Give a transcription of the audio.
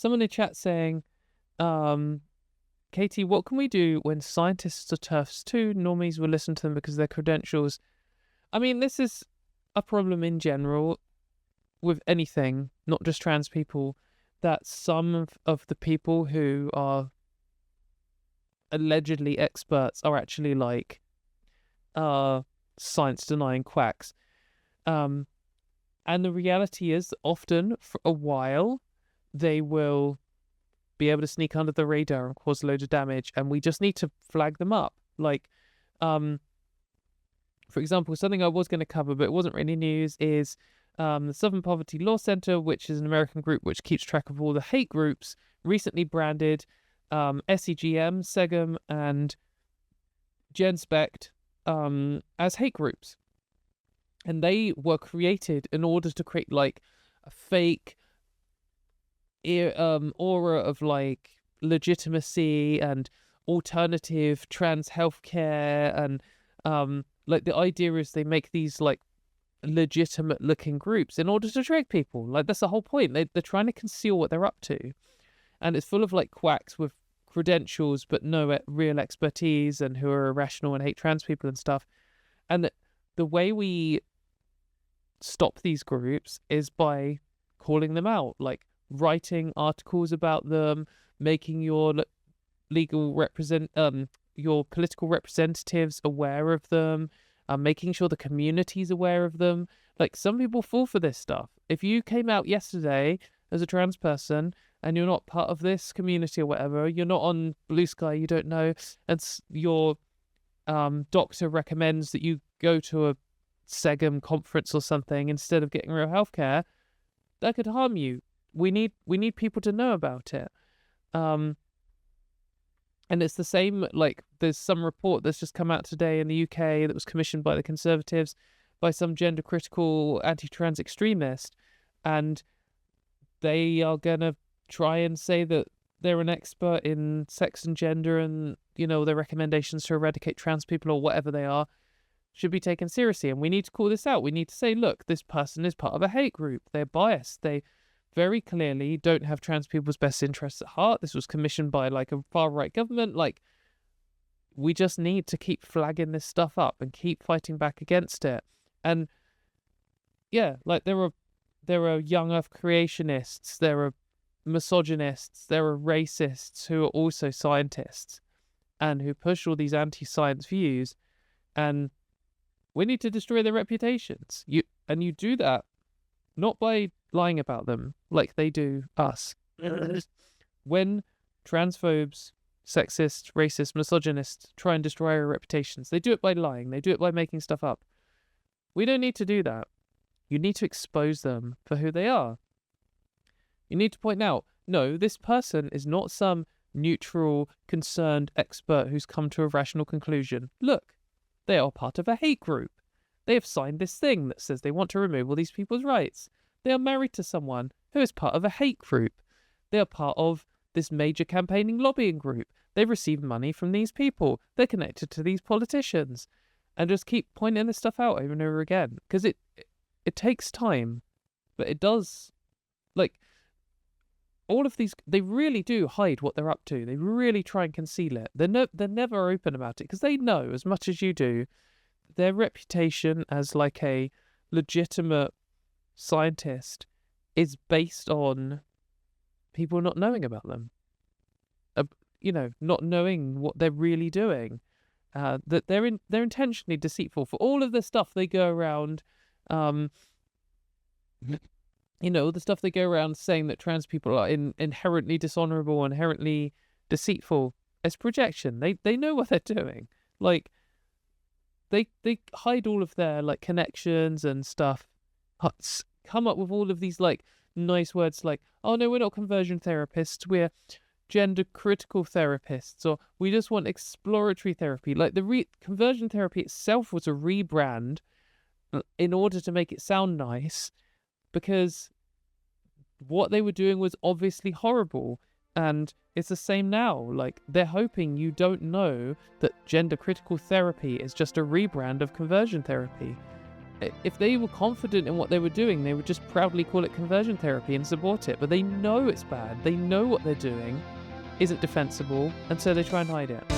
Someone in chat saying, Katie, what can we do when scientists are TERFs too? Normies will listen to them because of their credentials. I mean, this is a problem in general with anything, not just trans people, that some of the people who are allegedly experts are actually like science denying quacks. And the reality is often for a while they will be able to sneak under the radar and cause a load of damage, and we just need to flag them up. Like, for example, something I was going to cover but it wasn't really news is the Southern Poverty Law Center, which is an American group which keeps track of all the hate groups, recently branded SEGM, SEGM, and GenSpect as hate groups. And they were created in order to create like a fake aura of like legitimacy and alternative trans healthcare, and like the idea is they make these like legitimate looking groups in order to trick people. Like that's the whole point. They're trying to conceal what they're up to, and it's full of like quacks with credentials but no real expertise and who are irrational and hate trans people and stuff. And the way we stop these groups is by calling them out, like writing articles about them, making your your political representatives aware of them, making sure the community's aware of them. Like, some people fall for this stuff. If you came out yesterday as a trans person and you're not part of this community or whatever, you're not on Blue Sky, you don't know, and your doctor recommends that you go to a SEGM conference or something instead of getting real healthcare, that could harm you. We need people to know about it. And it's the same, like, there's some report that's just come out today in the UK that was commissioned by the Conservatives by some gender-critical anti-trans extremist, and they are going to try and say that they're an expert in sex and gender, and, you know, their recommendations to eradicate trans people or whatever they are should be taken seriously. And we need to call this out. We need to say, look, this person is part of a hate group. They're biased. They very clearly don't have trans people's best interests at heart. This was commissioned by like a far-right government. Like, we just need to keep flagging this stuff up and keep fighting back against it. And yeah, like there are young earth creationists, there are misogynists, there are racists who are also scientists and who push all these anti-science views, and we need to destroy their reputations. You do that not by lying about them like they do us. When transphobes, sexists, racists, misogynists try and destroy our reputations, they do it by lying. They do it by making stuff up. We don't need to do that. You need to expose them for who they are. You need to point out, no, this person is not some neutral, concerned expert who's come to a rational conclusion. Look, they are part of a hate group. They have signed this thing that says they want to remove all these people's rights. They are married to someone who is part of a hate group. They are part of this major campaigning lobbying group. They've received money from these people. They're connected to these politicians. And just keep pointing this stuff out over and over again. Because it takes time. But it does. Like, all of these, they really do hide what they're up to. They really try and conceal it. They're never open about it because they know as much as you do their reputation as like a legitimate scientist is based on people not knowing about them. Not knowing what they're really doing. That they're intentionally deceitful. For all of the stuff they go around, the stuff they go around saying that trans people are inherently dishonorable, inherently deceitful, it's projection. They know what they're doing. Like, they hide all of their like connections and stuff, come up with all of these like nice words like, oh no, we're not conversion therapists, we're gender critical therapists, or we just want exploratory therapy. Like, the conversion therapy itself was a rebrand in order to make it sound nice, because what they were doing was obviously horrible. And it's the same now. Like, they're hoping you don't know that gender critical therapy is just a rebrand of conversion therapy. If they were confident in what they were doing, they would just proudly call it conversion therapy and support it. But they know it's bad. They know what they're doing isn't defensible, and so they try and hide it.